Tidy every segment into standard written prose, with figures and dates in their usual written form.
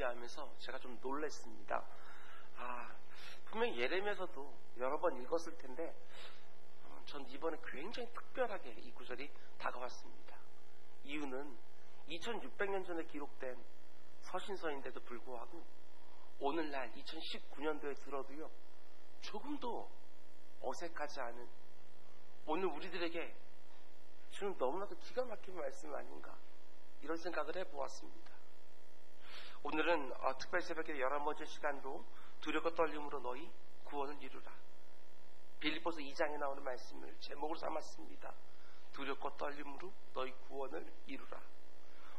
준비하면서 제가 좀 놀랐습니다. 분명히 예레미야서도 여러 번 읽었을 텐데 전 이번에 굉장히 특별하게 이 구절이 다가왔습니다. 이유는 2600년 전에 기록된 서신서인데도 불구하고 오늘날 2019년도에 들어도요 조금도 어색하지 않은, 오늘 우리들에게 주는 너무나도 기가 막힌 말씀 아닌가, 이런 생각을 해보았습니다. 오늘은 특별 새벽의 11번째 시간도 두렵고 떨림으로 너희 구원을 이루라, 빌립보서 2장에 나오는 말씀을 제목으로 삼았습니다. 두렵고 떨림으로 너희 구원을 이루라.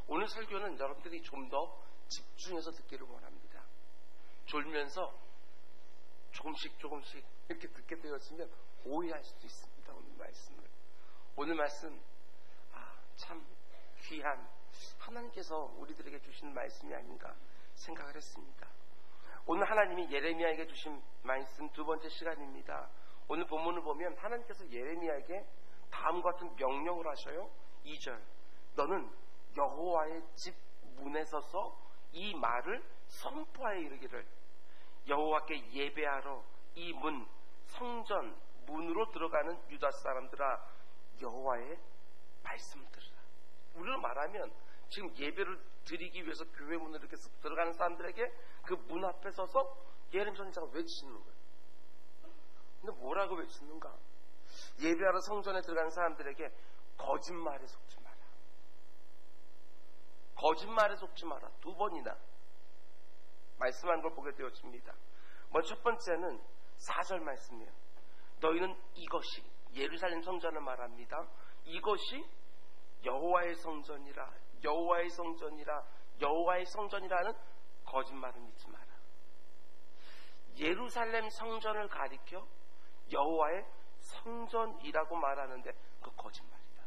오늘 설교는 여러분들이 좀 더 집중해서 듣기를 원합니다. 졸면서 조금씩 이렇게 듣게 되었으면 오해할 수도 있습니다. 오늘 말씀 참 귀한 하나님께서 우리들에게 주신 말씀이 아닌가 생각을 했습니다. 오늘 하나님이 예레미야에게 주신 말씀 두 번째 시간입니다. 오늘 본문을 보면 하나님께서 예레미야에게 다음과 같은 명령을 하셔요. 2절, 너는 여호와의 집 문에 서서 이 말을 선포하여 이르기를, 여호와께 예배하러 이 문, 성전 문으로 들어가는 유다 사람들아, 여호와의 말씀을 들으라. 우리로 말하면 지금 예배를 드리기 위해서 교회 문으로 이렇게 들어가는 사람들에게 그 문 앞에 서서 예레미야 선지자가 외치는 거예요. 근데 뭐라고 외치는가? 예배하러 성전에 들어가는 사람들에게 거짓말에 속지 마라. 거짓말에 속지 마라. 두 번이나 말씀한 걸 보게 되어집니다. 먼저 첫 번째는 4절 말씀이에요. 너희는 이것이, 예루살렘 성전을 말합니다. 이것이 여호와의 성전이라, 여호와의 성전이라, 여호와의 성전이라는 거짓말을 믿지 마라. 예루살렘 성전을 가리켜 여호와의 성전이라고 말하는데 그 거짓말이다.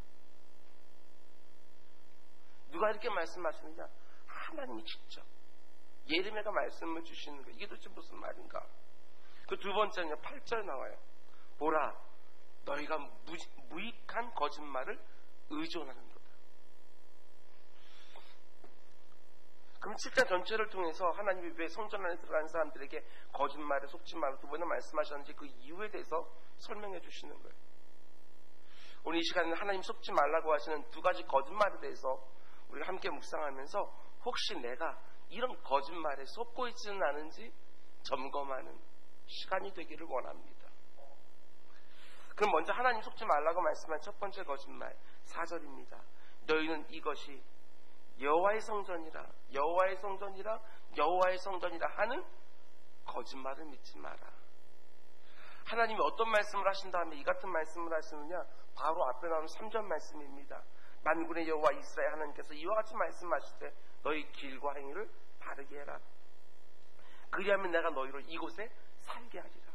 누가 이렇게 말씀하시느냐? 하나님이 직접 예레미야가 말씀을 주시는 거예요. 이게 도대체 무슨 말인가? 그 두 번째는요, 8절 나와요. 보라, 너희가 무익한 거짓말을 의존하는 거다. 그럼 7장 전체를 통해서 하나님이 왜 성전 안에 들어가는 사람들에게 거짓말에 속지 말라 두 번이나 말씀하셨는지 그 이유에 대해서 설명해 주시는 거예요. 오늘 이 시간에는 하나님 속지 말라고 하시는 두 가지 거짓말에 대해서 우리가 함께 묵상하면서 혹시 내가 이런 거짓말에 속고 있지는 않은지 점검하는 시간이 되기를 원합니다. 그럼 먼저 하나님 속지 말라고 말씀한 첫 번째 거짓말 4절입니다. 너희는 이것이 여호와의 성전이라, 여호와의 성전이라, 여호와의 성전이라 하는 거짓말을 믿지 마라. 하나님이 어떤 말씀을 하신 다음에 이 같은 말씀을 하시느냐? 바로 앞에 나오는 3절 말씀입니다. 만군의 여호와 이스라엘 하나님께서 이와 같이 말씀하시되 너희 길과 행위를 바르게 해라. 그리하면 내가 너희를 이곳에 살게 하리라.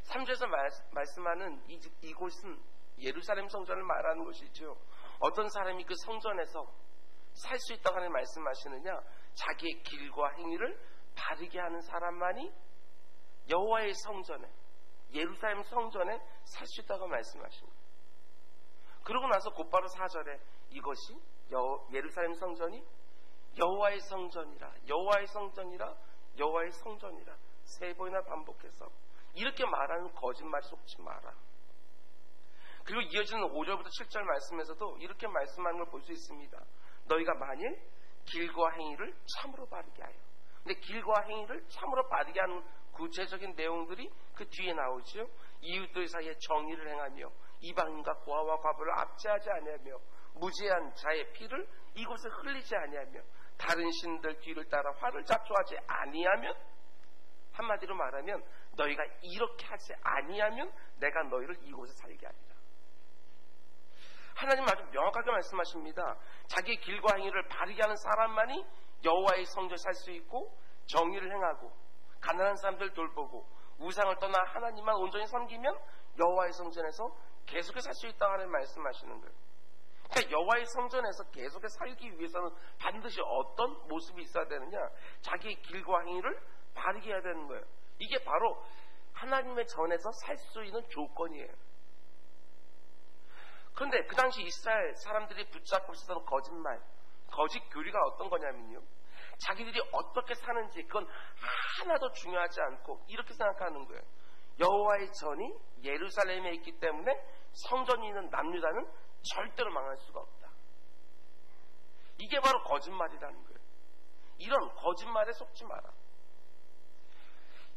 3절에서 말씀하는 이곳은 예루살렘 성전을 말하는 것이죠. 어떤 사람이 그 성전에서 살 수 있다고 하는 말씀하시느냐? 자기의 길과 행위를 바르게 하는 사람만이 여호와의 성전에, 예루살렘 성전에 살 수 있다고 말씀하십니다. 그러고 나서 곧바로 4절에 이것이 예루살렘 성전이 여호와의 성전이라, 여호와의 성전이라, 여호와의 성전이라 세 번이나 반복해서 이렇게 말하는 거짓말에 속지 마라. 그리고 이어지는 5절부터 7절 말씀에서도 이렇게 말씀하는 걸 볼 수 있습니다. 너희가 만일 길과 행위를 참으로 바르게 하여. 근데 길과 행위를 참으로 바르게 하는 구체적인 내용들이 그 뒤에 나오죠. 이웃들 사이에 정의를 행하며 이방인과 고아와 과부를 압제하지 아니하며 무죄한 자의 피를 이곳에 흘리지 아니하며 다른 신들 뒤를 따라 화를 잡수하지 아니하면, 한마디로 말하면 너희가 이렇게 하지 아니하면 내가 너희를 이곳에 살게 하리라. 하나님 아주 명확하게 말씀하십니다. 자기 길과 행위를 바르게 하는 사람만이 여호와의 성전에 살 수 있고 정의를 행하고 가난한 사람들 돌보고 우상을 떠나 하나님만 온전히 섬기면 여호와의 성전에서 계속해서 살 수 있다고 하는 말씀하시는 거예요. 그러니까 여호와의 성전에서 계속해서 살기 위해서는 반드시 어떤 모습이 있어야 되느냐? 자기의 길과 행위를 바르게 해야 되는 거예요. 이게 바로 하나님의 전에서 살 수 있는 조건이에요. 그런데 그 당시 이스라엘 사람들이 붙잡고 있었던 거짓말, 거짓 교리가 어떤 거냐면요, 자기들이 어떻게 사는지 그건 하나도 중요하지 않고 이렇게 생각하는 거예요. 여호와의 전이 예루살렘에 있기 때문에 성전이 있는 남유다는 절대로 망할 수가 없다. 이게 바로 거짓말이라는 거예요. 이런 거짓말에 속지 마라.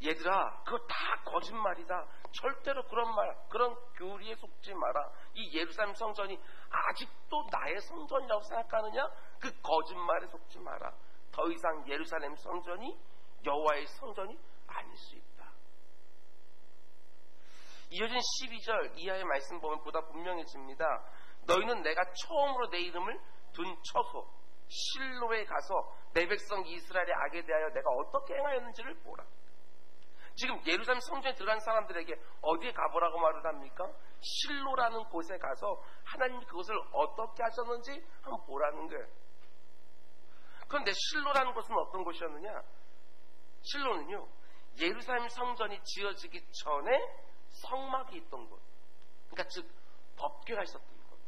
얘들아, 그거 다 거짓말이다. 절대로 그런 교리에 속지 마라. 이 예루살렘 성전이 아직도 나의 성전이라고 생각하느냐? 그 거짓말에 속지 마라. 더 이상 예루살렘 성전이 여호와의 성전이 아닐 수 있다. 이어진 12절 이하의 말씀 보면 보다 분명해집니다. 너희는 내가 처음으로 내 이름을 둔 처소 실로에 가서 내 백성 이스라엘의 악에 대하여 내가 어떻게 행하였는지를 보라. 지금 예루살렘 성전에 들어간 사람들에게 어디에 가보라고 말을 합니까? 실로라는 곳에 가서 하나님이 그것을 어떻게 하셨는지 한번 보라는 거예요. 그런데 실로라는 곳은 어떤 곳이었느냐? 실로는요, 예루살렘 성전이 지어지기 전에 성막이 있던 곳, 그러니까 즉 법궤가 있었던 곳,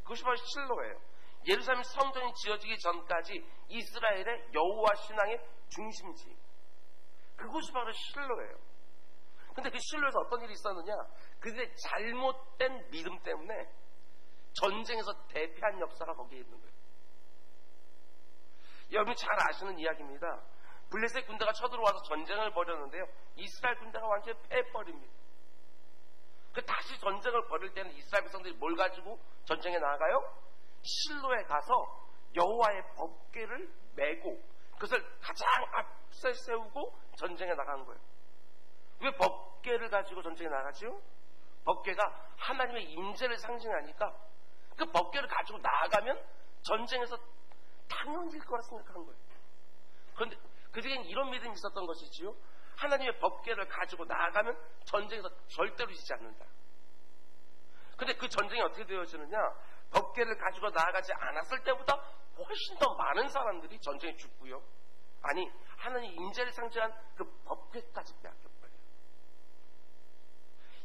그것이 바로 실로예요. 예루살렘 성전이 지어지기 전까지 이스라엘의 여호와 신앙의 중심지, 그곳이 바로 실로예요. 근데 그 실로에서 어떤 일이 있었느냐? 그들의 잘못된 믿음 때문에 전쟁에서 대패한 역사가 거기에 있는 거예요. 여러분이 잘 아시는 이야기입니다. 블레셋 군대가 쳐들어와서 전쟁을 벌였는데요, 이스라엘 군대가 완전히 패해버립니다. 그 다시 전쟁을 벌일 때는 이스라엘 백성들이 뭘 가지고 전쟁에 나아가요? 실로에 가서 여호와의 법궤를 메고 그것을 가장 앞에 세우고 전쟁에 나간 거예요. 왜 법궤를 가지고 전쟁에 나가죠? 법궤가 하나님의 임재를 상징하니까 그 법궤를 가지고 나아가면 전쟁에서 당연히 이길 거라 생각한 거예요. 그런데 그들에겐 이런 믿음이 있었던 것이지요. 하나님의 법궤를 가지고 나아가면 전쟁에서 절대로 지지 않는다. 그런데 그 전쟁이 어떻게 되어지느냐? 법궤를 가지고 나아가지 않았을 때보다 훨씬 더 많은 사람들이 전쟁에 죽고요. 아니, 하나님 임재를 상징한 그 법궤까지 빼앗겨버려요.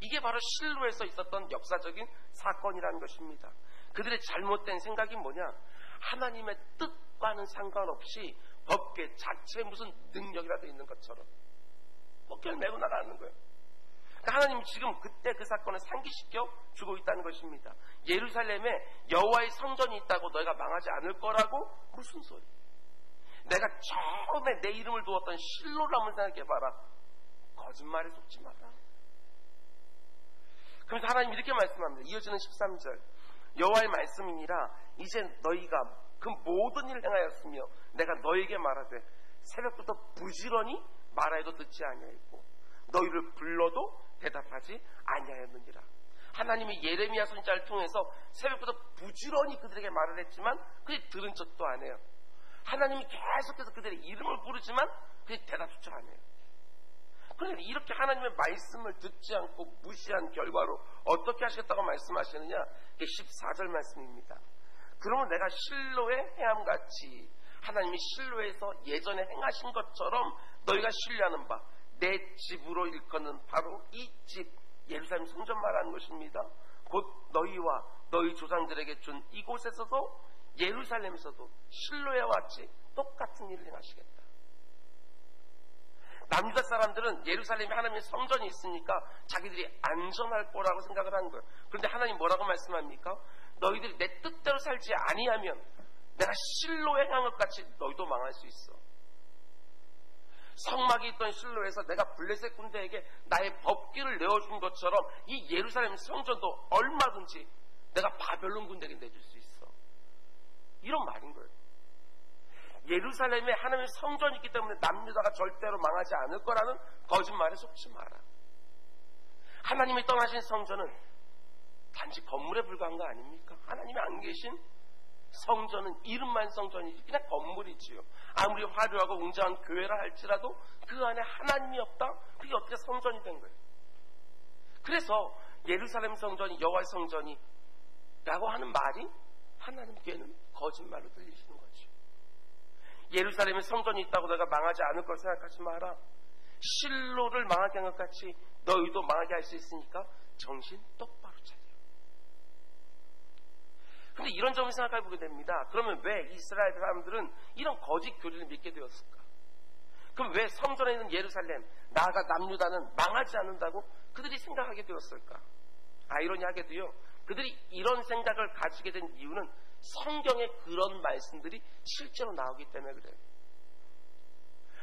이게 바로 실로에서 있었던 역사적인 사건이라는 것입니다. 그들의 잘못된 생각이 뭐냐? 하나님의 뜻과는 상관없이 법궤 자체에 무슨 능력이라도 있는 것처럼 법궤를 메고 나가는 거예요. 그러니까 하나님이 지금 그때 그 사건을 상기시켜 주고 있다는 것입니다. 예루살렘에 여호와의 성전이 있다고 너희가 망하지 않을 거라고? 무슨 소리? 내가 처음에 내 이름을 두었던 실로를 한번 생각해봐라. 거짓말에 속지 마라. 그래서 하나님 이렇게 말씀합니다. 이어지는 13절, 여호와의 말씀이니라 이제 너희가 그 모든 일을 행하였으며 내가 너희에게 말하되 새벽부터 부지런히 말하여도 듣지 아니하였고 너희를 불러도 대답하지 아니하였느니라. 하나님이 예레미야 선지자를 통해서 새벽부터 부지런히 그들에게 말을 했지만 그들이 들은 척도 안 해요. 하나님이 계속해서 그들의 이름을 부르지만 그들이 대답조차 안 해요. 그런데 이렇게 하나님의 말씀을 듣지 않고 무시한 결과로 어떻게 하시겠다고 말씀하시느냐? 이게 14절 말씀입니다. 그러면 내가 실로의 행함같이 하나님이 실로에서 예전에 행하신 것처럼 너희가 신뢰하는 바 내 집으로 일컫는 바로 이 집 예루살렘 성전 말하는 것입니다. 곧 너희와 너희 조상들에게 준 이곳에서도 예루살렘에서도 실로와 같이 똑같은 일을 행하시겠다. 남유다 사람들은 예루살렘에 하나님의 성전이 있으니까 자기들이 안전할 거라고 생각을 한 거예요. 그런데 하나님 뭐라고 말씀합니까? 너희들이 내 뜻대로 살지 아니하면 내가 실로에 향한 것 같이 너희도 망할 수 있어. 성막이 있던 실로에서 내가 블레셋 군대에게 나의 법궤를 내어준 것처럼 이 예루살렘 성전도 얼마든지 내가 바벨론 군대에게 내줄 수 있어. 이런 말인 거예요. 예루살렘에 하나님의 성전이 있기 때문에 남유다가 절대로 망하지 않을 거라는 거짓말에 속지 마라. 하나님이 떠나신 성전은 단지 건물에 불과한 거 아닙니까? 하나님이 안 계신 성전은 이름만 성전이지 그냥 건물이지요. 아무리 화려하고 웅장한 교회라 할지라도 그 안에 하나님이 없다? 그게 어떻게 성전이 된 거예요? 그래서 예루살렘 성전이 여호와의 성전이 라고 하는 말이 하나님께는 거짓말로 들리시는 거죠. 예루살렘에 성전이 있다고 내가 망하지 않을 걸 생각하지 마라. 실로를 망하게 한 것 같이 너희도 망하게 할 수 있으니까 정신 똑바로 차려. 근데 이런 점을 생각해 보게 됩니다. 그러면 왜 이스라엘 사람들은 이런 거짓 교리를 믿게 되었을까? 그럼 왜 성전에 있는 예루살렘, 나아가 남유다는 망하지 않는다고 그들이 생각하게 되었을까? 아이러니하게도요, 그들이 이런 생각을 가지게 된 이유는 성경에 그런 말씀들이 실제로 나오기 때문에 그래요.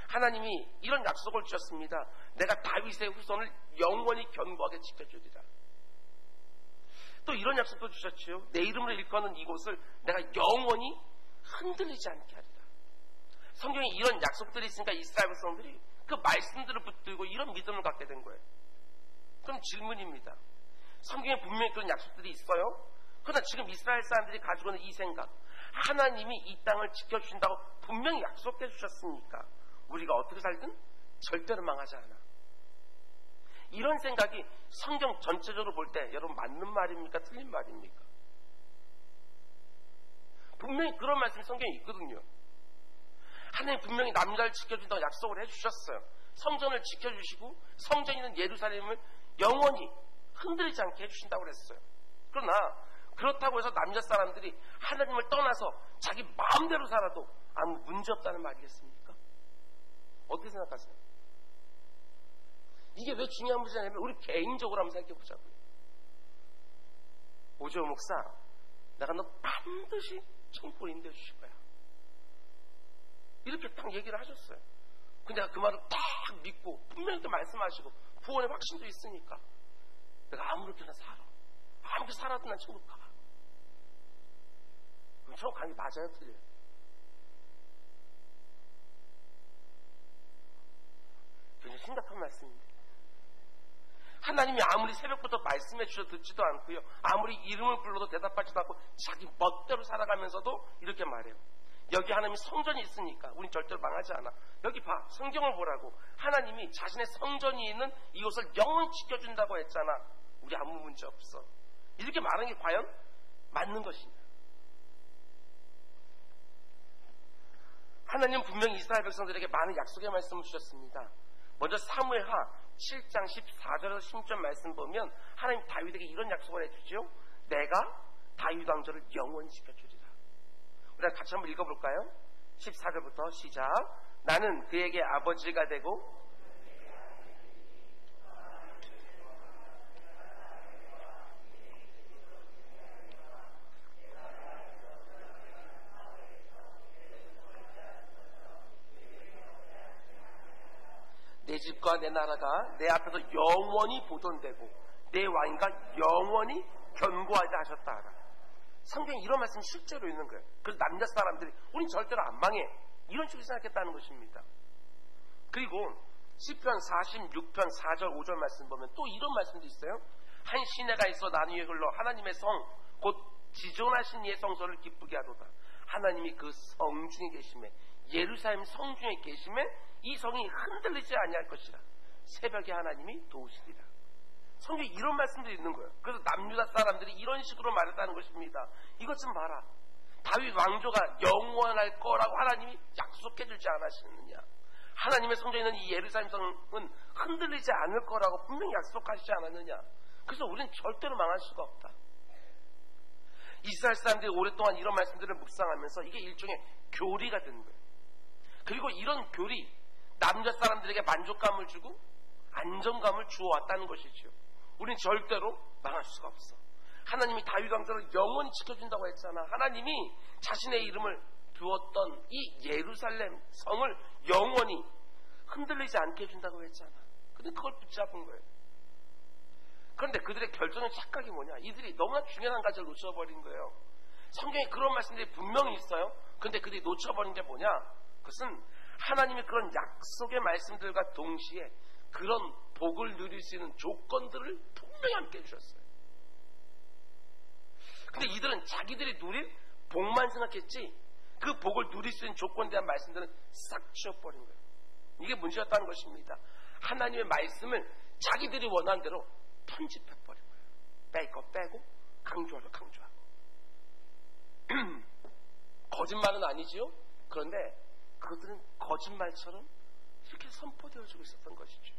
하나님이 이런 약속을 주셨습니다. 내가 다윗의 후손을 영원히 견고하게 지켜주리라. 또 이런 약속도 주셨지요. 내 이름을 일컫는 이곳을 내가 영원히 흔들리지 않게 하리라. 성경에 이런 약속들이 있으니까 이스라엘 백성들이 그 말씀들을 붙들고 이런 믿음을 갖게 된 거예요. 그럼 질문입니다. 성경에 분명히 그런 약속들이 있어요. 그러나 지금 이스라엘 사람들이 가지고 있는 이 생각, 하나님이 이 땅을 지켜주신다고 분명히 약속해 주셨으니까 우리가 어떻게 살든 절대로 망하지 않아. 이런 생각이 성경 전체적으로 볼 때 여러분 맞는 말입니까? 틀린 말입니까? 분명히 그런 말씀이 성경에 있거든요. 하나님 분명히 남자를 지켜준다고 약속을 해주셨어요. 성전을 지켜주시고 성전이 있는 예루살렘을 영원히 흔들리지 않게 해주신다고 그랬어요. 그러나 그렇다고 해서 남자 사람들이 하나님을 떠나서 자기 마음대로 살아도 아무 문제 없다는 말이겠습니까? 어떻게 생각하세요? 이게 왜 중요한 문제냐면 우리 개인적으로 한번 생각해 보자고요. 오재호 목사, 내가 너 반드시 천국을 인도해 주실 거야. 이렇게 딱 얘기를 하셨어요. 근데 내가 그 말을 딱 믿고 분명히 또 말씀하시고 구원의 확신도 있으니까 내가 아무렇게나 살아. 아무렇게 살아도 난 천국 가. 그럼 천국 가는 게 맞아요? 틀려요? 굉장히 심각한 말씀입니다. 하나님이 아무리 새벽부터 말씀해 주셔도 듣지도 않고요. 아무리 이름을 불러도 대답하지도 않고 자기 멋대로 살아가면서도 이렇게 말해요. 여기 하나님이 성전이 있으니까 우린 절대로 망하지 않아. 여기 봐. 성경을 보라고. 하나님이 자신의 성전이 있는 이곳을 영원히 지켜준다고 했잖아. 우리 아무 문제 없어. 이렇게 말하는 게 과연 맞는 것이냐. 하나님은 분명히 이스라엘 백성들에게 많은 약속의 말씀을 주셨습니다. 먼저 사무엘하 7장 14절에서 16절 말씀 보면 하나님 다윗에게 이런 약속을 해주죠. 내가 다윗 왕조를 영원히 지켜주리라. 우리가 같이 한번 읽어볼까요? 14절부터 시작. 나는 그에게 아버지가 되고 내 집과 내 나라가 내 앞에서 영원히 보존되고 내 왕인가 영원히 견고하게 하셨다 하라. 성경에 이런 말씀이 실제로 있는 거예요. 그래서 남자 사람들이 우린 절대로 안 망해. 이런 식으로 생각했다는 것입니다. 그리고 시편 46편 4절 5절 말씀 보면 또 이런 말씀도 있어요. 한 시내가 있어 나누에 흘러 하나님의 성 곧 지존하신 이의 성소를 기쁘게 하도다. 하나님이 그 성 중에 계심에 예루살렘 성 중에 계심에 이 성이 흔들리지 아니할 것이라. 새벽에 하나님이 도우시리라. 성경에 이런 말씀들이 있는 거예요. 그래서 남유다 사람들이 이런 식으로 말했다는 것입니다. 이것 좀 봐라. 다윗 왕조가 영원할 거라고 하나님이 약속해 주지 않으시느냐. 하나님의 성전에 있는 이 예루살렘 성은 흔들리지 않을 거라고 분명히 약속하시지 않았느냐. 그래서 우리는 절대로 망할 수가 없다. 이스라엘 사람들이 오랫동안 이런 말씀들을 묵상하면서 이게 일종의 교리가 된 거예요. 그리고 이런 교리, 남자 사람들에게 만족감을 주고 안정감을 주어왔다는 것이죠. 우리는 절대로 망할 수가 없어. 하나님이 다윗 왕조를 영원히 지켜준다고 했잖아. 하나님이 자신의 이름을 두었던 이 예루살렘 성을 영원히 흔들리지 않게 해준다고 했잖아. 근데 그걸 붙잡은 거예요. 그런데 그들의 결정의 착각이 뭐냐? 이들이 너무나 중요한 가지를 놓쳐버린 거예요. 성경에 그런 말씀들이 분명히 있어요. 그런데 그들이 놓쳐버린 게 뭐냐? 그것은 하나님이 그런 약속의 말씀들과 동시에 그런 복을 누릴 수 있는 조건들을 분명히 함께 해주셨어요. 근데 이들은 자기들이 누릴 복만 생각했지 그 복을 누릴 수 있는 조건에 대한 말씀들은 싹 치워버린 거예요. 이게 문제였다는 것입니다. 하나님의 말씀을 자기들이 원하는 대로 편집해버린 거예요. 뺄 거 빼고 강조하고 강조하고. 거짓말은 아니지요. 그런데 그것들은 거짓말처럼 이렇게 선포되어지고 있었던 것이죠.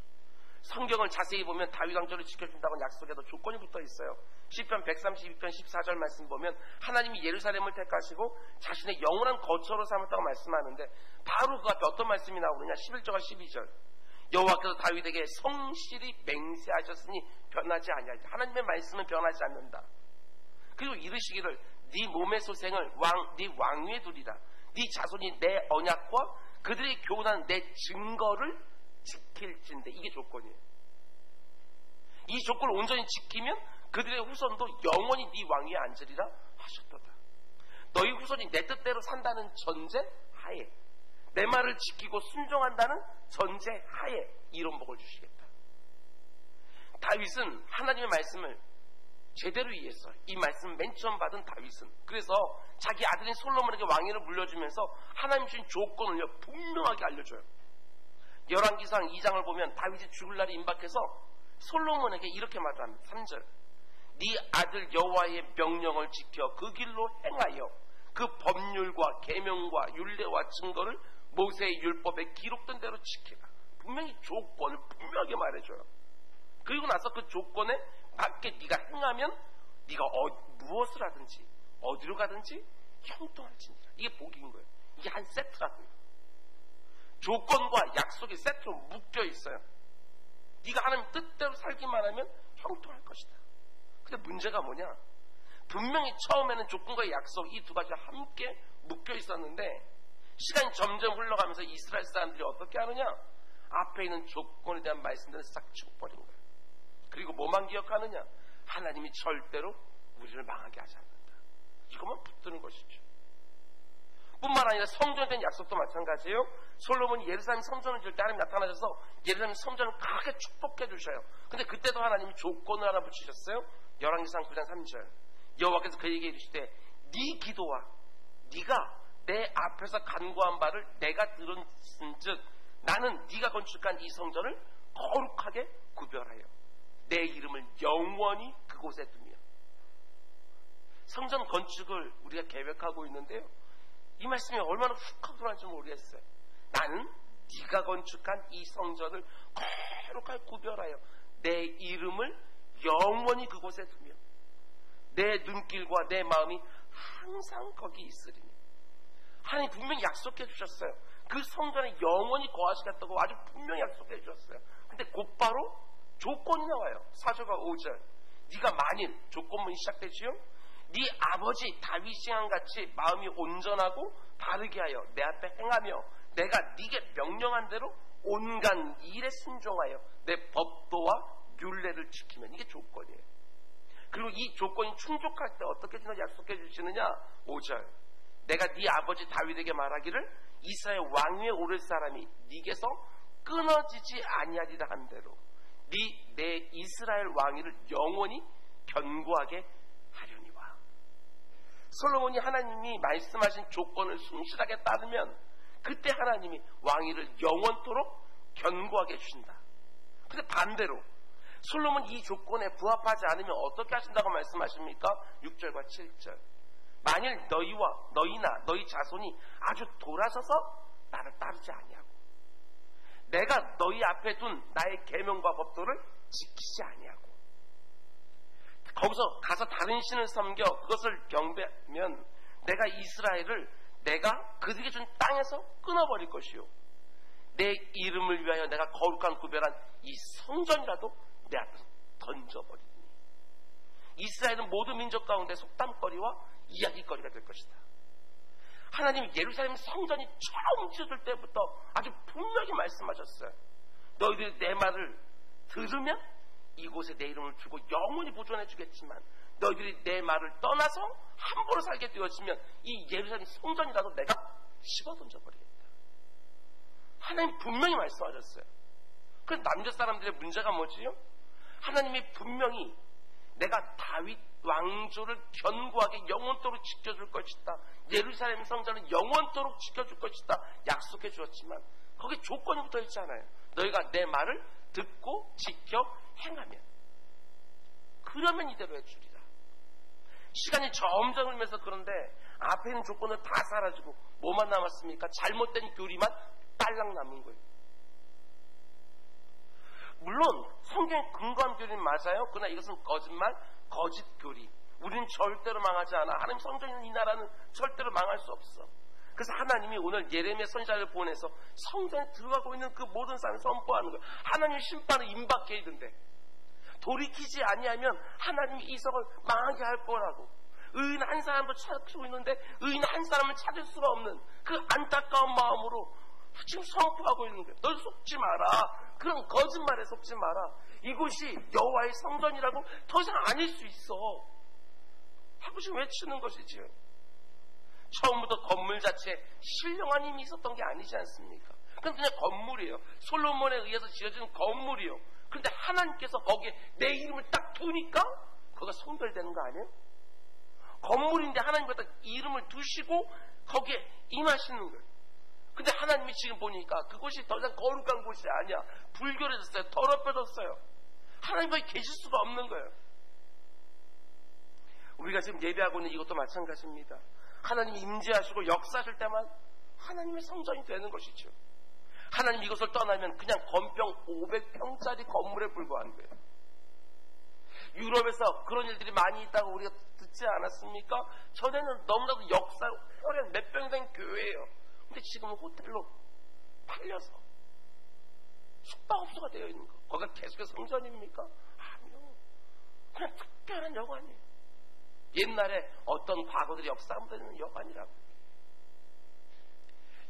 성경을 자세히 보면 다윗 왕조를 지켜준다고 약속에도 조건이 붙어 있어요. 시편 132편 14절 말씀 보면 하나님이 예루살렘을 택하시고 자신의 영원한 거처로 삼았다고 말씀하는데 바로 그 앞에 어떤 말씀이 나오느냐. 11절과 12절. 여호와께서 다윗에게 성실히 맹세하셨으니 변하지 아니하리라. 하나님의 말씀은 변하지 않는다. 그리고 이르시기를 네 몸의 소생을 네 왕위에 두리라. 네 자손이 내 언약과 그들이 교훈하는 내 증거를 지킬진대. 이게 조건이에요. 이 조건을 온전히 지키면 그들의 후손도 영원히 네 왕위에 앉으리라 하셨도다. 너희 후손이 내 뜻대로 산다는 전제 하에, 내 말을 지키고 순종한다는 전제 하에 이런 복을 주시겠다. 다윗은 하나님의 말씀을 제대로 이해했어. 이 말씀 맨 처음 받은 다윗은. 그래서 자기 아들인 솔로몬에게 왕위를 물려주면서 하나님 주신 조건을 분명하게 알려줘요. 열왕기상 2장을 보면 다윗이 죽을 날이 임박해서 솔로몬에게 이렇게 말합니다. 3절. 네 아들 여호와의 명령을 지켜 그 길로 행하여 그 법률과 계명과 율례와 증거를 모세의 율법에 기록된 대로 지키라. 분명히 조건을 분명하게 말해줘요. 그리고 나서 그 조건에 맞게 네가 행하면 네가 무엇을 하든지 어디로 가든지 형통할지니라. 이게 복인 거예요. 이게 한 세트라고요. 조건과 약속이 세트로 묶여 있어요. 네가 하나님 뜻대로 살기만 하면 형통할 것이다. 근데 문제가 뭐냐? 분명히 처음에는 조건과 약속 이 두 가지가 함께 묶여 있었는데 시간이 점점 흘러가면서 이스라엘 사람들이 어떻게 하느냐? 앞에 있는 조건에 대한 말씀들을 싹 치워버린 거예요. 그리고 뭐만 기억하느냐? 하나님이 절대로 우리를 망하게 하지 않는다. 이것만 붙드는 것이죠. 뿐만 아니라 성전에 대한 약속도 마찬가지예요. 솔로몬이 예루살렘 성전을 지을 때 하나님이 나타나셔서 예루살렘 성전을 크게 축복해 주셔요. 근데 그때도 하나님이 조건을 하나 붙이셨어요. 열왕기상 9장 3절. 여호와께서 그에게 이르시되 네 기도와 네가 내 앞에서 간구한 바를 내가 들은즉 나는 네가 건축한 이 성전을 거룩하게 구별하여 내 이름을 영원히 그곳에 두며. 성전 건축을 우리가 계획하고 있는데요, 이 말씀이 얼마나 훅 하고 들어갈지 모르겠어요. 나는 네가 건축한 이 성전을 거룩하게 구별하여 내 이름을 영원히 그곳에 두며 내 눈길과 내 마음이 항상 거기 있으리니. 하나님 분명히 약속해 주셨어요. 그 성전에 영원히 거하시겠다고 아주 분명히 약속해 주셨어요. 근데 곧바로 조건이 나와요. 4절과 5절. 네가 만일, 조건문이 시작되지요. 네 아버지 다윗이랑 같이 마음이 온전하고 바르게 하여 내 앞에 행하며 내가 네게 명령한 대로 온갖 일에 순종하여 내 법도와 율례를 지키면. 이게 조건이에요. 그리고 이 조건이 충족할 때 어떻게 약속해 주시느냐. 5절. 내가 네 아버지 다윗에게 말하기를 이스라엘 왕위에 오를 사람이 네게서 끊어지지 아니하리라 한 대로 내 이스라엘 왕위를 영원히 견고하게 하려니와. 솔로몬이 하나님이 말씀하신 조건을 충실하게 따르면 그때 하나님이 왕위를 영원토록 견고하게 주신다. 근데 반대로 솔로몬 이 조건에 부합하지 않으면 어떻게 하신다고 말씀하십니까? 6절과 7절. 만일 너희나 너희 자손이 아주 돌아서서 나를 따르지 아니하고 내가 너희 앞에 둔 나의 계명과 법도를 지키지 아니하고 거기서 가서 다른 신을 섬겨 그것을 경배하면 내가 이스라엘을 내가 그들에게 준 땅에서 끊어버릴 것이요 내 이름을 위하여 내가 거룩한 구별한 이 성전이라도 내 앞에서 던져버리니. 이스라엘은 모든 민족 가운데 속담거리와 이야기거리가 될 것이다. 하나님이 예루살렘 성전이 처음 지어질 때부터 아주 분명히 말씀하셨어요. 너희들이 내 말을 들으면 이곳에 내 이름을 주고 영원히 보존해 주겠지만 너희들이 내 말을 떠나서 함부로 살게 되어지면 이 예루살렘 성전이라도 내가 씹어 던져버리겠다. 하나님 분명히 말씀하셨어요. 그래서 남자 사람들의 문제가 뭐지요? 하나님이 분명히 내가 다윗 왕조를 견고하게 영원토록 지켜줄 것이다. 예루살렘 성전을 영원토록 지켜줄 것이다. 약속해 주었지만 거기에 조건이 붙어 있잖아요. 너희가 내 말을 듣고 지켜 행하면. 그러면 이대로 해주리라. 시간이 점점 흐르면서 그런데 앞에 있는 조건을 다 사라지고 뭐만 남았습니까? 잘못된 교리만 딸랑 남은 거예요. 물론 성경의 근거한 교리는 맞아요. 그러나 이것은 거짓말, 거짓 교리. 우리는 절대로 망하지 않아. 하나님 성전이 있는 이 나라는 절대로 망할 수 없어. 그래서 하나님이 오늘 예레미야 선지자를 보내서 성전에 들어가고 있는 그 모든 사람을 선포하는 거예요. 하나님의 심판을 임박해 있는데 돌이키지 아니하면 하나님이 이 성을 망하게 할 거라고. 의인 한 사람도 찾고 있는데 의인 한 사람을 찾을 수가 없는 그 안타까운 마음으로 지금 선포하고 있는 거예요. 널 속지 마라. 그런 거짓말에 속지 마라. 이곳이 여호와의 성전이라고 더 이상 아닐 수 있어 하고 지금 외치는 것이지요. 처음부터 건물 자체에 신령한 힘이 있었던 게 아니지 않습니까? 그건 그냥 건물이에요. 솔로몬에 의해서 지어진 건물이요. 그런데 하나님께서 거기에 내 이름을 딱 두니까 그가 성전이 되는 거 아니에요? 건물인데 하나님께서 이름을 두시고 거기에 임하시는 거예요. 근데 하나님이 지금 보니까 그곳이 더 이상 거룩한 곳이 아니야. 불결해졌어요. 더럽혀졌어요. 하나님 거기 계실 수가 없는 거예요. 우리가 지금 예배하고 있는 이것도 마찬가지입니다. 하나님이 임재하시고 역사하실 때만 하나님의 성전이 되는 것이죠. 하나님 이것을 떠나면 그냥 건평 500평짜리 건물에 불과한 거예요. 유럽에서 그런 일들이 많이 있다고 우리가 듣지 않았습니까? 전에는 너무나도 역사 오랜 몇 평 된 교회예요. 근데 지금은 호텔로 팔려서 숙박업소가 되어 있는 거. 거기가 계속해서 성전입니까? 아니요. 그냥 특별한 여관이에요. 옛날에 어떤 과거들의 역사 묻어있는 여관이라고.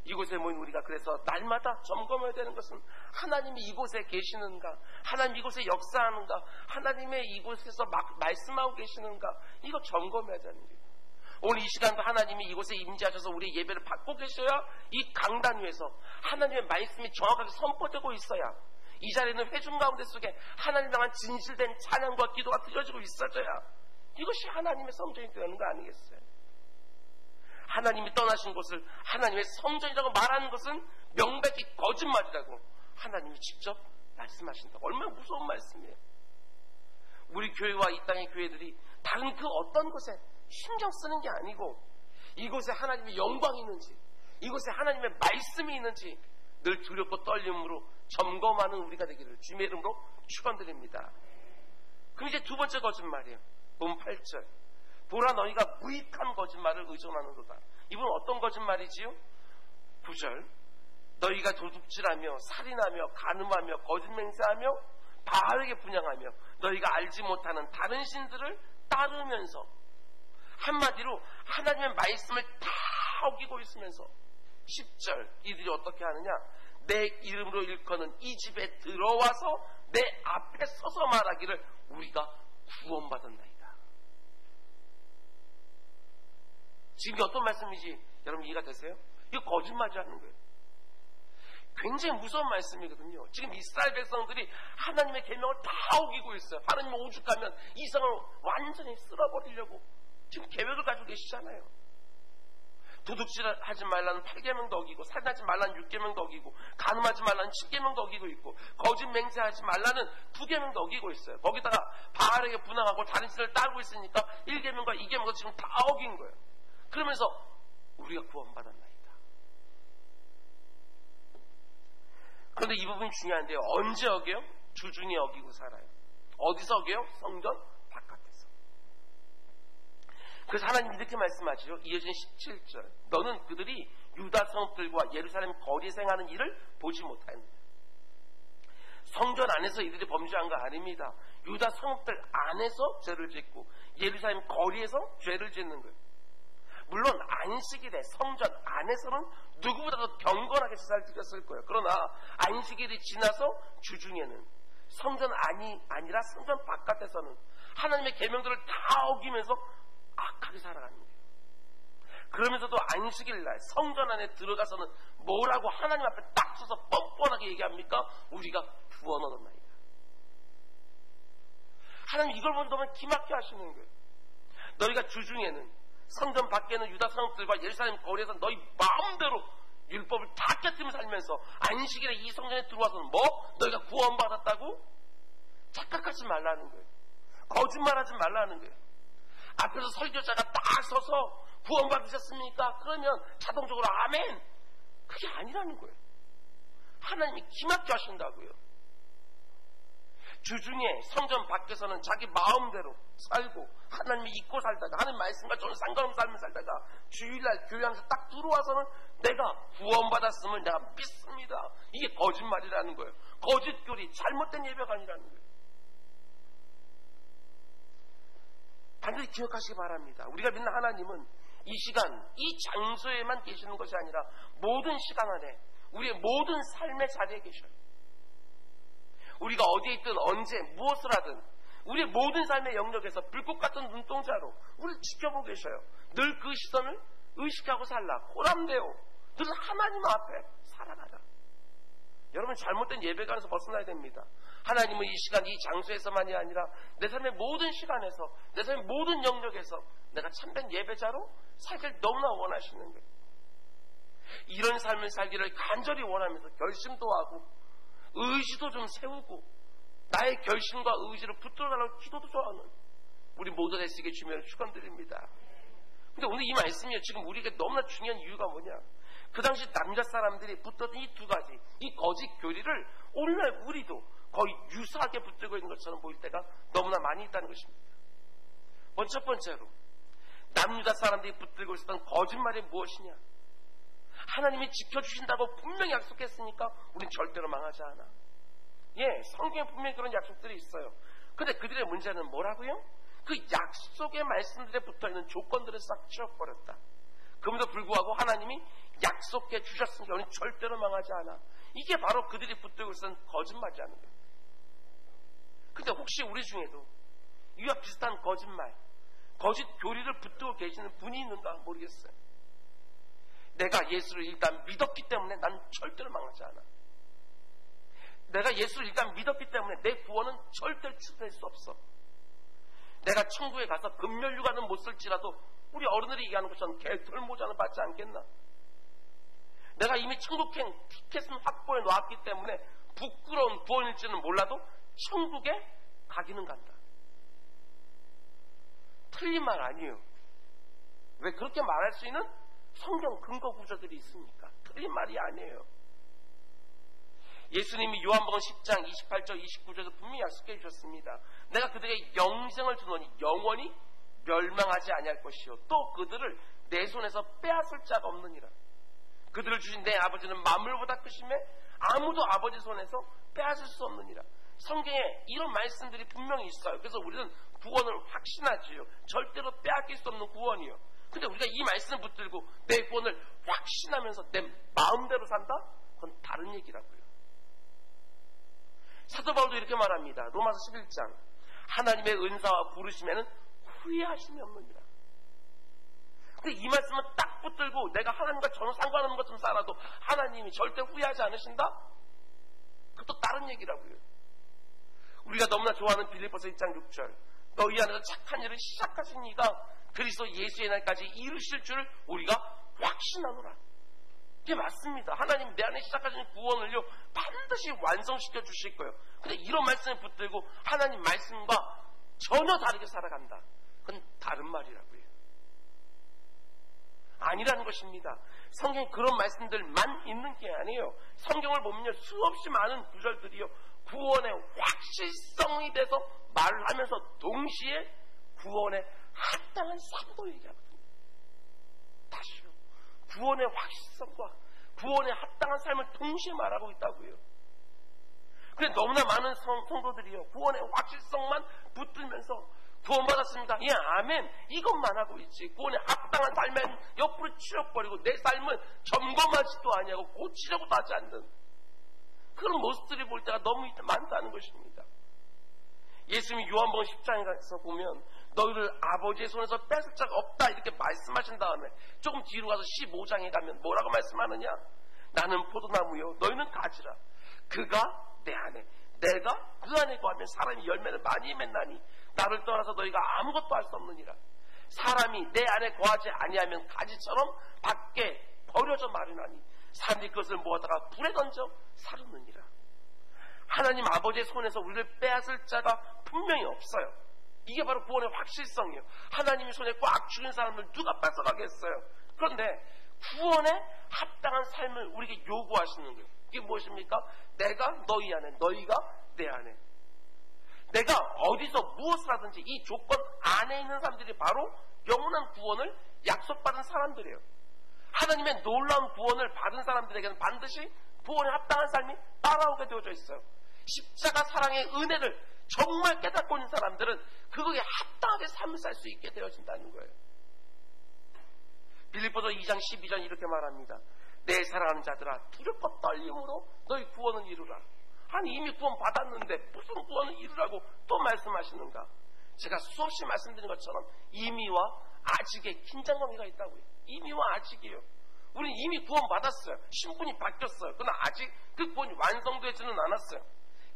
이곳에 모인 우리가 그래서 날마다 점검해야 되는 것은 하나님이 이곳에 계시는가, 하나님 이곳에 역사하는가, 하나님의 이곳에서 말씀하고 계시는가, 이거 점검해야 되는 거예요. 오늘 이 시간도 하나님이 이곳에 임재하셔서 우리의 예배를 받고 계셔야 이 강단 위에서 하나님의 말씀이 정확하게 선포되고 있어야 이 자리는 회중 가운데 속에 하나님 향한 진실된 찬양과 기도가 드려지고 있어져야 이것이 하나님의 성전이 되는 거 아니겠어요? 하나님이 떠나신 곳을 하나님의 성전이라고 말하는 것은 명백히 거짓말이라고 하나님이 직접 말씀하신다고. 얼마나 무서운 말씀이에요. 우리 교회와 이 땅의 교회들이 다른 그 어떤 곳에 신경 쓰는 게 아니고 이곳에 하나님의 영광이 있는지, 이곳에 하나님의 말씀이 있는지 늘 두렵고 떨림으로 점검하는 우리가 되기를 주님의 이름으로 축원드립니다. 그럼 이제 두 번째 거짓말이에요. 본 8절. 보라 너희가 무익한 거짓말을 의존하는도다. 이분 어떤 거짓말이지요? 9절. 너희가 도둑질하며 살인하며 간음하며 거짓맹세하며 바르게 분양하며 너희가 알지 못하는 다른 신들을 따르면서, 한마디로 하나님의 말씀을 다 어기고 있으면서 10절 이들이 어떻게 하느냐? 내 이름으로 일컫는 이 집에 들어와서 내 앞에 서서 말하기를 우리가 구원받았나이다. 지금 어떤 말씀이지 여러분 이해가 되세요? 이거 거짓말이라는 거예요. 굉장히 무서운 말씀이거든요. 지금 이스라엘 백성들이 하나님의 계명을 다 어기고 있어요. 하나님 오죽하면 이 성을 완전히 쓸어버리려고 지금 계획을 가지고 계시잖아요. 도둑질하지 말라는 8계명도 어기고, 살인하지 말라는 6계명도 어기고, 간음하지 말라는 7계명도 어기고 있고, 거짓 맹세하지 말라는 9계명도 어기고 있어요. 거기다가 바알에게 분항하고 다른 신을 따르고 있으니까 1계명과 2계명도 지금 다 어긴 거예요. 그러면서 우리가 구원받았나이다. 그런데 이 부분이 중요한데요. 언제 어겨요? 주중에 어기고 살아요. 어디서 어겨요? 성전 바깥에서. 그래서 하나님 이렇게 말씀하시죠. 이어진 17절. 너는 그들이 유다 성읍들과 예루살렘 거리에서 행하는 일을 보지 못하였느냐. 성전 안에서 이들이 범죄한 거 아닙니다. 유다 성읍들 안에서 죄를 짓고 예루살렘 거리에서 죄를 짓는 거예요. 물론 안식일에 성전 안에서는 누구보다도 경건하게 제사를 드렸을 거예요. 그러나 안식일이 지나서 주중에는 성전 아니라 성전 바깥에서는 하나님의 계명들을 다 어기면서 악하게 살아가는 거예요. 그러면서도 안식일날 성전 안에 들어가서는 뭐라고 하나님 앞에 딱 서서 뻔뻔하게 얘기합니까? 우리가 구원 얻었나이다. 하나님 이걸 보면 기막혀 하시는 거예요. 너희가 주중에는 성전 밖에는 유다 성읍들과 예루살렘 거리에서 너희 마음대로 율법을 다 깨뜨리며 살면서 안식일에 이 성전에 들어와서는 뭐? 너희가 구원받았다고? 착각하지 말라는 거예요. 거짓말하지 말라는 거예요. 앞에서 설교자가 딱 서서 구원받으셨습니까? 그러면 자동적으로 아멘. 그게 아니라는 거예요. 하나님이 기막혀 하신다고요. 주중에 성전 밖에서는 자기 마음대로 살고 하나님이 잊고 살다가 하나님 말씀과 전혀 상관없는 삶을 살다가 주일날 교회 안에서 딱 들어와서는 내가 구원받았음을 내가 믿습니다. 이게 거짓말이라는 거예요. 거짓 교리, 잘못된 예배가 아니라는 거예요. 반드시 기억하시기 바랍니다. 우리가 믿는 하나님은 이 시간, 이 장소에만 계시는 것이 아니라 모든 시간 안에 우리의 모든 삶의 자리에 계셔요. 우리가 어디에 있든 언제 무엇을 하든 우리의 모든 삶의 영역에서 불꽃 같은 눈동자로 우리를 지켜보고 계셔요. 늘 그 시선을 의식하고 살라. 호람되어 늘 하나님 앞에 살아가라. 여러분, 잘못된 예배관에서 벗어나야 됩니다. 하나님은 이 시간, 이 장소에서만이 아니라 내 삶의 모든 시간에서, 내 삶의 모든 영역에서 내가 참된 예배자로 살기를 너무나 원하시는 거예요. 이런 삶을 살기를 간절히 원하면서 결심도 하고 의지도 좀 세우고 나의 결심과 의지를 붙들어달라고 기도도 좋아하는 우리 모두 되시게 주면 축원드립니다. 근데 오늘 이 말씀이요, 지금 우리에게 너무나 중요한 이유가 뭐냐? 그 당시 남자 사람들이 붙었던 이 두 가지, 이 거짓 교리를 오늘날 우리도 거의 유사하게 붙들고 있는 것처럼 보일 때가 너무나 많이 있다는 것입니다. 첫 번째로 남유다 사람들이 붙들고 있었던 거짓말이 무엇이냐? 하나님이 지켜주신다고 분명히 약속했으니까 우린 절대로 망하지 않아. 예, 성경에 분명히 그런 약속들이 있어요. 근데 그들의 문제는 뭐라고요? 그 약속의 말씀들에 붙어있는 조건들을 싹 지워버렸다. 그럼에도 불구하고 하나님이 약속해 주셨으니까 우리는 절대로 망하지 않아. 이게 바로 그들이 붙들고 있었던 거짓말이라는 거예요. 근데 혹시 우리 중에도 이와 비슷한 거짓말, 거짓 교리를 붙들고 계시는 분이 있는가 모르겠어요. 내가 예수를 일단 믿었기 때문에 난 절대로 망하지 않아. 내가 예수를 일단 믿었기 때문에 내 구원은 절대로 취소될 수 없어. 내가 천국에 가서 금면류관은 못 쓸지라도 우리 어른들이 얘기하는 것처럼 개털모자는 받지 않겠나. 내가 이미 천국행 티켓은 확보해 놓았기 때문에 부끄러운 구원일지는 몰라도 천국에 가기는 간다. 틀린 말 아니에요. 왜 그렇게 말할 수 있는 성경 근거 구조들이 있으니까. 틀린 말이 아니에요. 예수님이 요한복음 10장 28절 29절에서 분명히 약속해 주셨습니다. 내가 그들에게 영생을 주노니 영원히 멸망하지 아니할 것이요 또 그들을 내 손에서 빼앗을 자가 없느니라. 그들을 주신 내 아버지는 만물보다 크심에 아무도 아버지 손에서 빼앗을 수 없느니라. 성경에 이런 말씀들이 분명히 있어요. 그래서 우리는 구원을 확신하지요. 절대로 빼앗길 수 없는 구원이요. 근데 우리가 이 말씀을 붙들고 내 구원을 확신하면서 내 마음대로 산다? 그건 다른 얘기라고요. 사도 바울도 이렇게 말합니다. 로마서 11장 하나님의 은사와 부르심에는 후회하심이 없느니라. 근데 이 말씀은 딱 붙들고 내가 하나님과 전혀 상관없는 것처럼 살아도 하나님이 절대 후회하지 않으신다? 그것도 다른 얘기라고요. 우리가 너무나 좋아하는 빌립보서 1장 6절 너희 안에서 착한 일을 시작하신 이가 그리스도 예수의 날까지 이루실 줄을 우리가 확신하노라. 이게 맞습니다. 하나님 내 안에 시작하신 구원을요 반드시 완성시켜 주실 거예요. 근데 이런 말씀을 붙들고 하나님 말씀과 전혀 다르게 살아간다. 그건 다른 말이라고요. 아니라는 것입니다. 성경에 그런 말씀들만 있는 게 아니에요. 성경을 보면요 수없이 많은 구절들이요 구원의 확실성이 돼서 말을 하면서 동시에 구원의 합당한 삶도 얘기하거든요. 다시요. 구원의 확실성과 구원의 합당한 삶을 동시에 말하고 있다고요. 근데 너무나 많은 성도들이요 구원의 확실성만 붙들면서 구원받았습니다. 예, 아멘. 이것만 하고 있지. 구원의 합당한 삶은 옆으로 치워버리고 내 삶은 점검하지도 아니하고 고치려고도 하지 않는 그런 모습들이 볼 때가 너무 많다는 것입니다. 예수님이 요한복음 10장에서 보면 너희를 아버지의 손에서 뺏을 자가 없다 이렇게 말씀하신 다음에 조금 뒤로 가서 15장에 가면 뭐라고 말씀하느냐? 나는 포도나무요 너희는 가지라. 그가 내 안에 내가 그 안에 거하면 사람이 열매를 많이 맺나니 나를 떠나서 너희가 아무것도 할 수 없느니라. 사람이 내 안에 거하지 아니하면 가지처럼 밖에 버려져 마르나니 사람들이 그것을 모아다가 불에 던져 사르느니라. 하나님 아버지의 손에서 우리를 빼앗을 자가 분명히 없어요. 이게 바로 구원의 확실성이에요. 하나님의 손에 꽉 쥐은 사람을 누가 뺏어가겠어요. 그런데 구원에 합당한 삶을 우리에게 요구하시는 거예요. 이게 무엇입니까? 내가 너희 안에 너희가 내 안에. 내가 어디서 무엇을 하든지 이 조건 안에 있는 사람들이 바로 영원한 구원을 약속받은 사람들이에요. 하나님의 놀라운 구원을 받은 사람들에게는 반드시 구원에 합당한 삶이 따라오게 되어져 있어요. 십자가 사랑의 은혜를 정말 깨닫고 있는 사람들은 그거에 합당하게 삶을 살 수 있게 되어진다는 거예요. 빌립보서 2장 12절 이렇게 말합니다. 내 사랑하는 자들아, 두렵고 떨림으로 너희 구원을 이루라. 아니 이미 구원 받았는데 무슨 구원을 이루라고 또 말씀하시는가? 제가 수없이 말씀드린 것처럼 이미와 아직의 긴장관계가 있다고요. 이미와 아직이에요. 우리는 이미 구원 받았어요. 신분이 바뀌었어요. 그러나 아직 그 구원이 완성되지는 않았어요.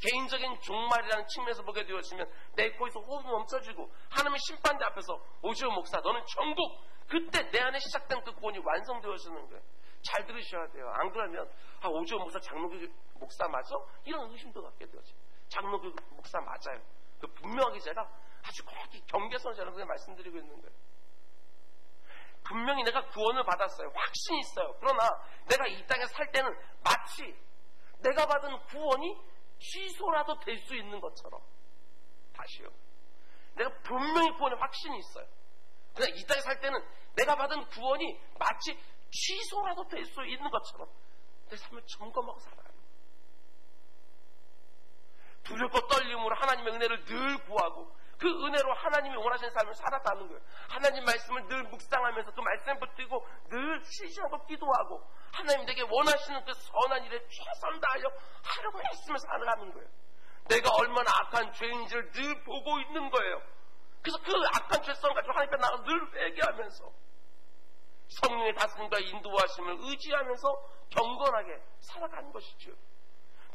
개인적인 종말이라는 측면에서 보게 되어지면 내 코에서 호흡이 멈춰지고 하나님의 심판대 앞에서 오지호 목사 너는 천국, 그때 내 안에 시작된 그 구원이 완성되어지는 거예요. 잘 들으셔야 돼요. 안 그러면 오지호 목사 장로교 목사 맞아? 이런 의심도 갖게 되어져요. 장로교 목사 맞아요. 그 분명하게 제가 아주 거기 경계선을 여러분에게 말씀드리고 있는 거예요. 분명히 내가 구원을 받았어요. 확신이 있어요. 그러나 내가 이 땅에 살 때는 마치 내가 받은 구원이 취소라도 될 수 있는 것처럼, 다시요, 내가 분명히 구원에 확신이 있어요. 그냥 이 땅에 살 때는 내가 받은 구원이 마치 취소라도 될 수 있는 것처럼 내 삶을 점검하고 살아가는 거예요. 두렵고 떨림으로 하나님의 은혜를 늘 구하고 그 은혜로 하나님이 원하시는 삶을 살아가는 거예요. 하나님 말씀을 늘 묵상하면서 그 말씀에 붙들고 늘 쉬지 않고 기도하고 하나님 내게 원하시는 그 선한 일에 최선 다하여 하려고 애쓰며 살아가는 거예요. 내가 얼마나 악한 죄인지를 늘 보고 있는 거예요. 그래서 그 악한 죄성 가지고 하나님 앞에 나가 늘 회개하면서 성령의 다스림과 인도하심을 의지하면서 경건하게 살아가는 것이죠.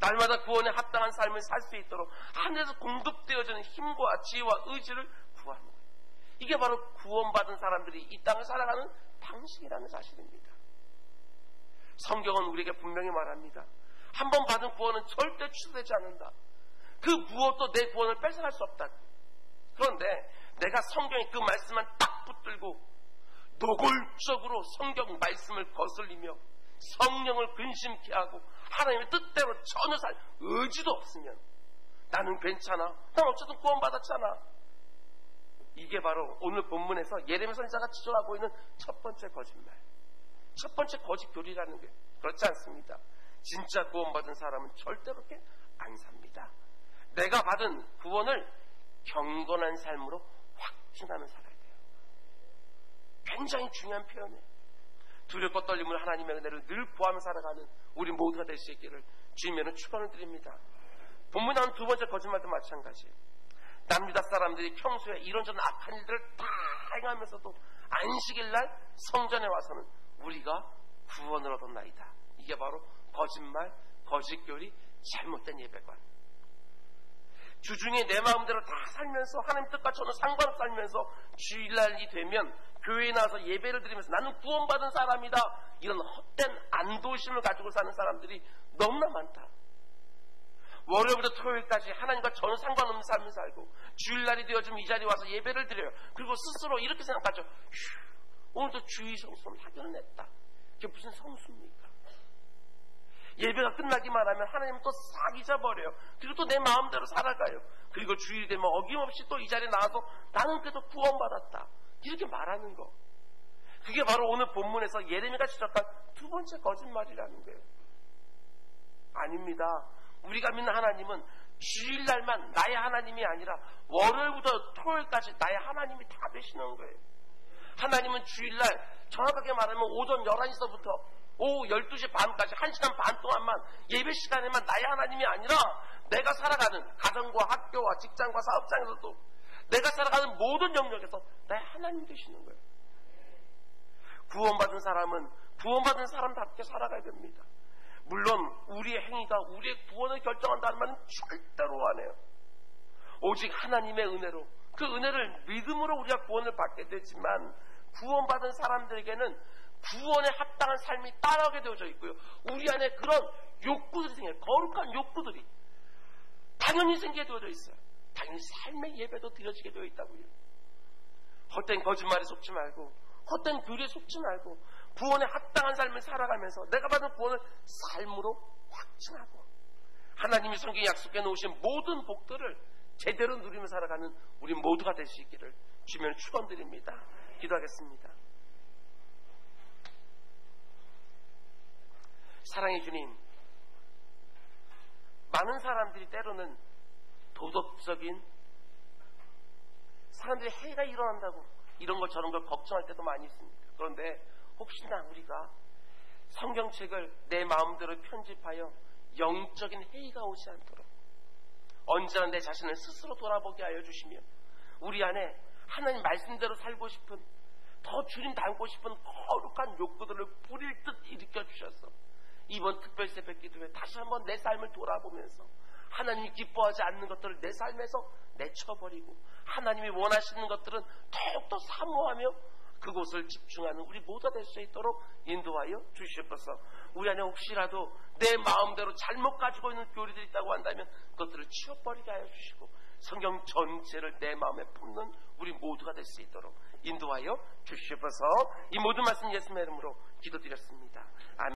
날마다 구원에 합당한 삶을 살 수 있도록 하늘에서 공급되어지는 힘과 지혜와 의지를 구하는 거예요. 이게 바로 구원받은 사람들이 이 땅을 살아가는 방식이라는 사실입니다. 성경은 우리에게 분명히 말합니다. 한 번 받은 구원은 절대 취소되지 않는다. 그 무엇도 내 구원을 뺏어갈 수 없다. 그런데 내가 성경의 그 말씀만 딱 붙들고 노골적으로 성경 말씀을 거슬리며 성령을 근심케 하고 하나님의 뜻대로 전혀 살 의지도 없으면 나는 괜찮아, 난 어쨌든 구원받았잖아, 이게 바로 오늘 본문에서 예레미야 선지자가 지적하고 있는 첫 번째 거짓말, 첫 번째 거짓 교리라는 게 그렇지 않습니다. 진짜 구원받은 사람은 절대로 그렇게 안 삽니다. 내가 받은 구원을 경건한 삶으로 확신하며 살아야 돼요. 굉장히 중요한 표현이에요. 두렵고 떨림을 하나님의 은혜를 늘 구하며 살아가는 우리 모두가 될 수 있기를 주님에는 축원을 드립니다. 본문에 나온 두 번째 거짓말도 마찬가지예요. 남유다 사람들이 평소에 이런저런 악한 일들을 다 행하면서도 안식일날 성전에 와서는 우리가 구원을 얻었나이다. 이게 바로 거짓말, 거짓교리, 잘못된 예배관. 주중에 내 마음대로 다 살면서 하나님 뜻과 전혀 상관없이 살면서 주일날이 되면 교회에 나와서 예배를 드리면서 나는 구원받은 사람이다, 이런 헛된 안도심을 가지고 사는 사람들이 너무나 많다. 월요일부터 토요일까지 하나님과 전혀 상관없는 삶을 살고 주일날이 되어지면 이 자리에 와서 예배를 드려요. 그리고 스스로 이렇게 생각하죠. 오늘도 주의 성수를 하기는 했다. 이게 무슨 성수입니까? 예배가 끝나기만 하면 하나님은 또 싹 잊어버려요. 그리고 또 내 마음대로 살아가요. 그리고 주일이 되면 어김없이 또 이 자리에 나와서 나는 그래도 구원받았다, 이렇게 말하는 거. 그게 바로 오늘 본문에서 예레미야가 지적한 두 번째 거짓말이라는 거예요. 아닙니다. 우리가 믿는 하나님은 주일날만 나의 하나님이 아니라 월요일부터 토요일까지 나의 하나님이 다 되시는 거예요. 하나님은 주일날 정확하게 말하면 오전 11시서부터 오후 12시 반까지 1시간 반 동안만 예배 시간에만 나의 하나님이 아니라 내가 살아가는 가정과 학교와 직장과 사업장에서도 내가 살아가는 모든 영역에서 나의 하나님이 되시는 거예요. 구원받은 사람은 구원받은 사람답게 살아가야 됩니다. 물론 우리의 행위가 우리의 구원을 결정한다는 말은 절대로 안 해요. 오직 하나님의 은혜로, 그 은혜를 믿음으로 우리가 구원을 받게 되지만 구원받은 사람들에게는 구원에 합당한 삶이 따라오게 되어져 있고요. 우리 안에 그런 욕구들이 생겨요. 거룩한 욕구들이 당연히 생기게 되어져 있어요. 당연히 삶의 예배도 드려지게 되어 있다고요. 헛된 거짓말에 속지 말고 헛된 교리에 속지 말고 구원에 합당한 삶을 살아가면서 내가 받은 구원을 삶으로 확증하고 하나님이 성경에 약속해 놓으신 모든 복들을 제대로 누리며 살아가는 우리 모두가 될 수 있기를 주면 축원드립니다. 기도하겠습니다. 사랑의 주님, 많은 사람들이 때로는 도덕적인 사람들이 해가 일어난다고 이런 걸 저런 걸 걱정할 때도 많이 있습니다. 그런데 혹시나 우리가 성경책을 내 마음대로 편집하여 영적인 해이가 오지 않도록 언제나 내 자신을 스스로 돌아보게 하여 주시며 우리 안에 하나님 말씀대로 살고 싶은 더 주님 닮고 싶은 거룩한 욕구들을 뿌릴 듯 일으켜 주셔서 이번 특별 새벽 기도에 다시 한번 내 삶을 돌아보면서 하나님이 기뻐하지 않는 것들을 내 삶에서 내쳐버리고 하나님이 원하시는 것들은 더욱더 사모하며 그곳을 집중하는 우리 모두가 될 수 있도록 인도하여 주시옵소서. 우리 안에 혹시라도 내 마음대로 잘못 가지고 있는 교리들이 있다고 한다면 그것들을 치워버리게 하여 주시고 성경 전체를 내 마음에 품는 우리 모두가 될 수 있도록 인도하여 주시옵소서. 이 모든 말씀 예수님의 이름으로 기도드렸습니다. 아멘.